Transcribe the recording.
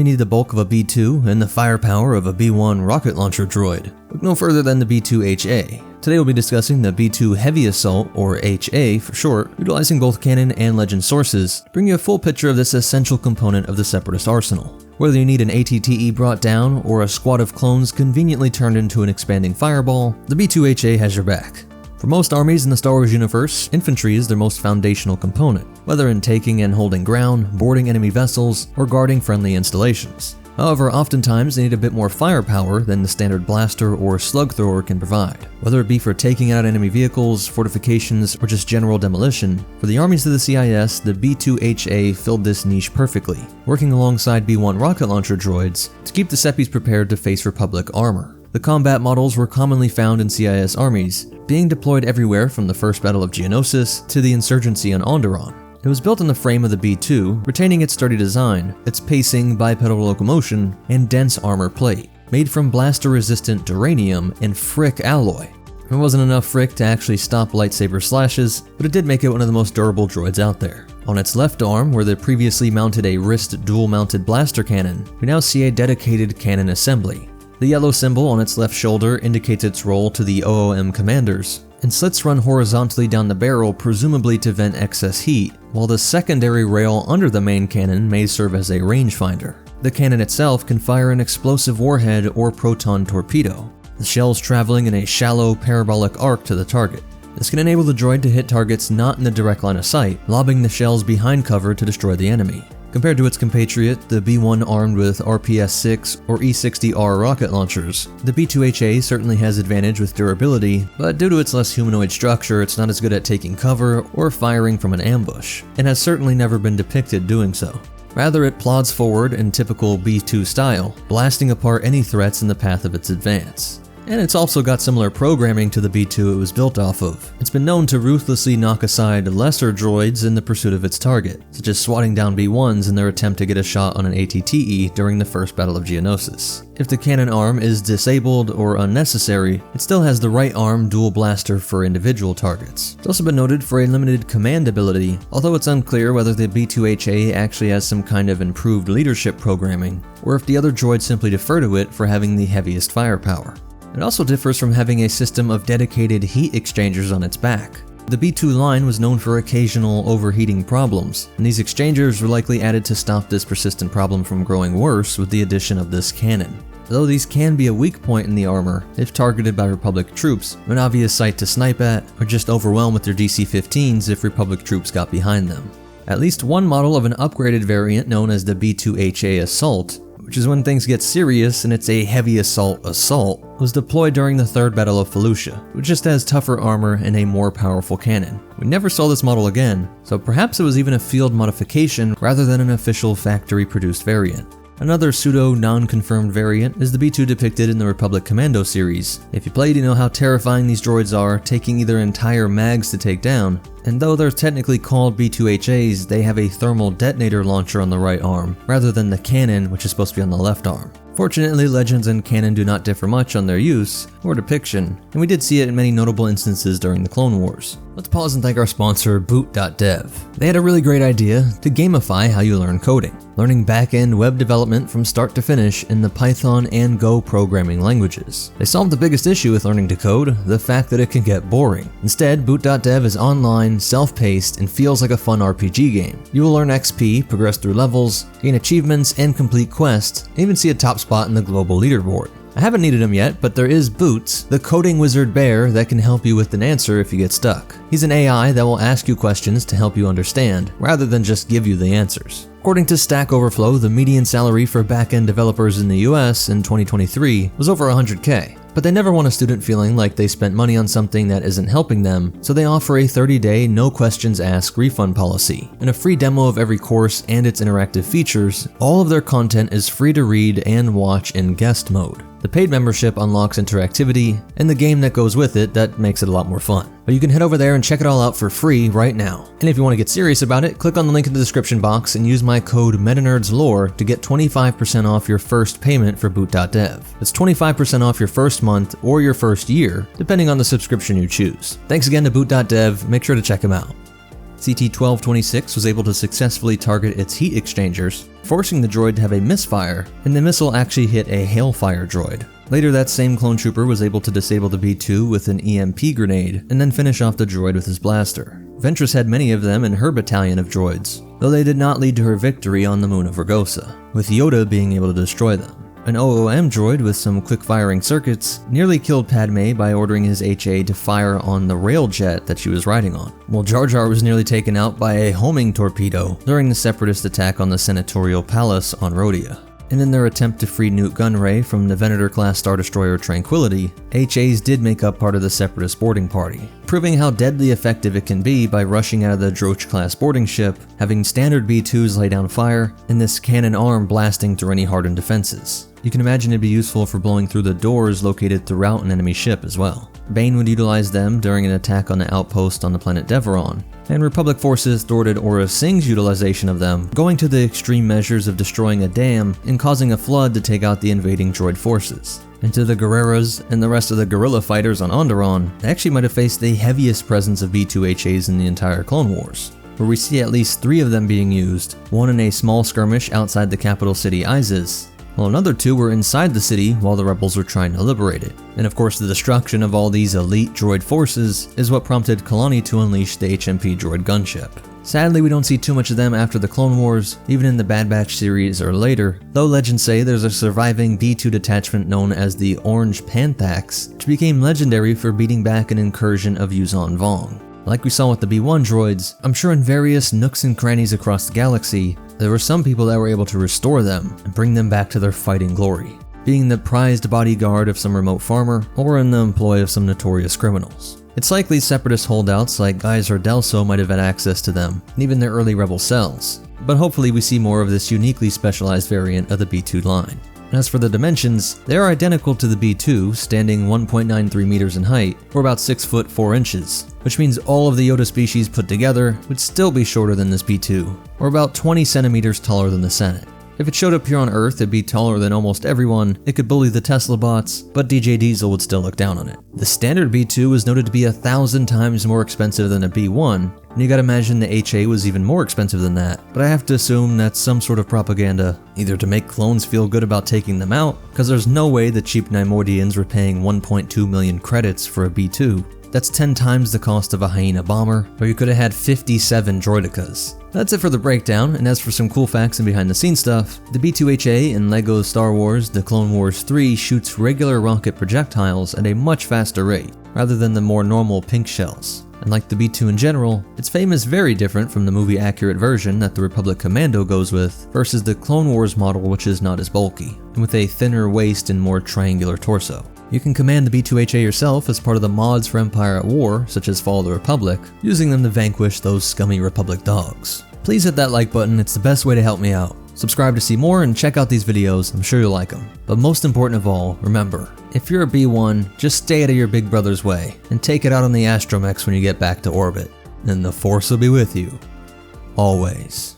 you need the bulk of a B2 and the firepower of a B1 rocket launcher droid. Look no further than the B2-HA. Today we'll be discussing the B2 Heavy Assault, or HA for short, utilizing both canon and legend sources to bring you a full picture of this essential component of the Separatist arsenal. Whether you need an ATTE brought down or a squad of clones conveniently turned into an expanding fireball, the B2-HA has your back. For most armies in the Star Wars universe, infantry is their most foundational component, whether in taking and holding ground, boarding enemy vessels, or guarding friendly installations. However, oftentimes they need a bit more firepower than the standard blaster or slug thrower can provide. Whether it be for taking out enemy vehicles, fortifications, or just general demolition, for the armies of the CIS, the B2-HA filled this niche perfectly, working alongside B1 rocket launcher droids to keep the Seppies prepared to face Republic armor. The combat models were commonly found in CIS armies, being deployed everywhere from the First Battle of Geonosis to the insurgency on Onderon. It was built in the frame of the B2, retaining its sturdy design, its pacing, bipedal locomotion, and dense armor plate, made from blaster-resistant duranium and frick alloy. It wasn't enough frick to actually stop lightsaber slashes, but it did make it one of the most durable droids out there. On its left arm, where they previously mounted a wrist dual-mounted blaster cannon, we now see a dedicated cannon assembly. The yellow symbol on its left shoulder indicates its role to the OOM commanders, and slits run horizontally down the barrel, presumably to vent excess heat, while the secondary rail under the main cannon may serve as a rangefinder. The cannon itself can fire an explosive warhead or proton torpedo, the shells traveling in a shallow parabolic arc to the target. This can enable the droid to hit targets not in the direct line of sight, lobbing the shells behind cover to destroy the enemy. Compared to its compatriot, the B1 armed with RPS-6 or E-60R rocket launchers, the B2-HA certainly has advantage with durability, but due to its less humanoid structure, it's not as good at taking cover or firing from an ambush, and has certainly never been depicted doing so. Rather, it plods forward in typical B2 style, blasting apart any threats in the path of its advance. And it's also got similar programming to the B2 it was built off of. It's been known to ruthlessly knock aside lesser droids in the pursuit of its target, such as swatting down B1s in their attempt to get a shot on an ATTE during the First Battle of Geonosis. If the cannon arm is disabled or unnecessary, it still has the right arm dual blaster for individual targets. It's also been noted for a limited command ability, although it's unclear whether the B2-HA actually has some kind of improved leadership programming, or if the other droids simply defer to it for having the heaviest firepower. It also differs from having a system of dedicated heat exchangers on its back. The B2 line was known for occasional overheating problems, and these exchangers were likely added to stop this persistent problem from growing worse with the addition of this cannon. Though these can be a weak point in the armor if targeted by Republic troops, an obvious sight to snipe at, or just overwhelm with their DC-15s if Republic troops got behind them. At least one model of an upgraded variant known as the B2-HA Assault, which is when things get serious and it's a heavy assault, was deployed during the Third Battle of Felucia, which just has tougher armor and a more powerful cannon. We never saw this model again, so perhaps it was even a field modification rather than an official factory-produced variant. Another pseudo-non-confirmed variant is the B2 depicted in the Republic Commando series. If you played, you know how terrifying these droids are, taking either entire mags to take down, and though they're technically called B2-HAs, they have a thermal detonator launcher on the right arm, rather than the cannon, which is supposed to be on the left arm. Fortunately, Legends and canon do not differ much on their use or depiction, and we did see it in many notable instances during the Clone Wars. Let's pause and thank our sponsor, Boot.dev. They had a really great idea to gamify how you learn coding, learning back-end web development from start to finish in the Python and Go programming languages. They solved the biggest issue with learning to code, the fact that it can get boring. Instead, Boot.dev is online, self-paced, and feels like a fun RPG game. You will earn XP, progress through levels, gain achievements, and complete quests, and even see a top spot in the global leaderboard. I haven't needed him yet, but there is Boots, the coding wizard bear that can help you with an answer if you get stuck. He's an AI that will ask you questions to help you understand, rather than just give you the answers. According to Stack Overflow, the median salary for back-end developers in the US in 2023 was over $100K. But they never want a student feeling like they spent money on something that isn't helping them, so they offer a 30-day no questions asked refund policy. And a free demo of every course and its interactive features, all of their content is free to read and watch in guest mode. The paid membership unlocks interactivity and the game that goes with it that makes it a lot more fun. But you can head over there and check it all out for free right now. And if you want to get serious about it, click on the link in the description box and use my code MetaNerdzLore to get 25% off your first payment for Boot.dev. That's 25% off your first month or your first year, depending on the subscription you choose. Thanks again to Boot.dev, make sure to check them out. CT-1226 was able to successfully target its heat exchangers, forcing the droid to have a misfire, and the missile actually hit a hailfire droid. Later, that same clone trooper was able to disable the B2 with an EMP grenade, and then finish off the droid with his blaster. Ventress had many of them in her battalion of droids, though they did not lead to her victory on the moon of Ragosa, with Yoda being able to destroy them. An OOM droid with some quick-firing circuits nearly killed Padme by ordering his HA to fire on the railjet that she was riding on, while Jar Jar was nearly taken out by a homing torpedo during the Separatist attack on the Senatorial Palace on Rhodia. And in their attempt to free Newt Gunray from the Venator-class Star Destroyer Tranquility, HAs did make up part of the Separatist boarding party, proving how deadly effective it can be by rushing out of the Droid-class boarding ship, having standard B2s lay down fire, and this cannon arm blasting through any hardened defenses. You can imagine it'd be useful for blowing through the doors located throughout an enemy ship as well. Bane would utilize them during an attack on the outpost on the planet Deveron, and Republic forces thwarted Aurra Singh's utilization of them, going to the extreme measures of destroying a dam and causing a flood to take out the invading droid forces. And to the Guerreras and the rest of the guerrilla fighters on Onderon, they actually might have faced the heaviest presence of B2-HAs in the entire Clone Wars, where we see at least 3 of them being used, one in a small skirmish outside the capital city Isis, while another 2 were inside the city while the rebels were trying to liberate it. And of course, the destruction of all these elite droid forces is what prompted Kalani to unleash the HMP droid gunship. Sadly, we don't see too much of them after the Clone Wars, even in the Bad Batch series or later, though legends say there's a surviving B2 detachment known as the Orange Panthax, which became legendary for beating back an incursion of Yuuzhan Vong. Like we saw with the B1 droids, I'm sure in various nooks and crannies across the galaxy, there were some people that were able to restore them and bring them back to their fighting glory, being the prized bodyguard of some remote farmer or in the employ of some notorious criminals. It's likely Separatist holdouts like Guise or Delso might have had access to them, and even their early rebel cells, but hopefully we see more of this uniquely specialized variant of the B2 line. As for the dimensions, they are identical to the B2, standing 1.93 meters in height, or about 6 foot 4 inches, which means all of the Yoda species put together would still be shorter than this B2, or about 20 centimeters taller than the Senate. If it showed up here on Earth, it'd be taller than almost everyone, it could bully the Tesla bots, but DJ Diesel would still look down on it. The standard B2 was noted to be 1,000 times more expensive than a B1, and you gotta imagine the HA was even more expensive than that, but I have to assume that's some sort of propaganda, either to make clones feel good about taking them out, because there's no way the cheap Neimoidians were paying 1.2 million credits for a B2. That's 10 times the cost of a Hyena bomber, or you could have had 57 droidicas. That's it for the breakdown, and as for some cool facts and behind the scenes stuff, the B2-HA in LEGO Star Wars The Clone Wars 3 shoots regular rocket projectiles at a much faster rate, rather than the more normal pink shells. And like the B2 in general, its fame is very different from the movie-accurate version that the Republic Commando goes with, versus the Clone Wars model, which is not as bulky, and with a thinner waist and more triangular torso. You can command the B2-HA yourself as part of the mods for Empire at War, such as Fall of the Republic, using them to vanquish those scummy Republic dogs. Please hit that like button, it's the best way to help me out. Subscribe to see more and check out these videos, I'm sure you'll like them. But most important of all, remember, if you're a B1, just stay out of your big brother's way, and take it out on the Astromechs when you get back to orbit. And the Force will be with you. Always.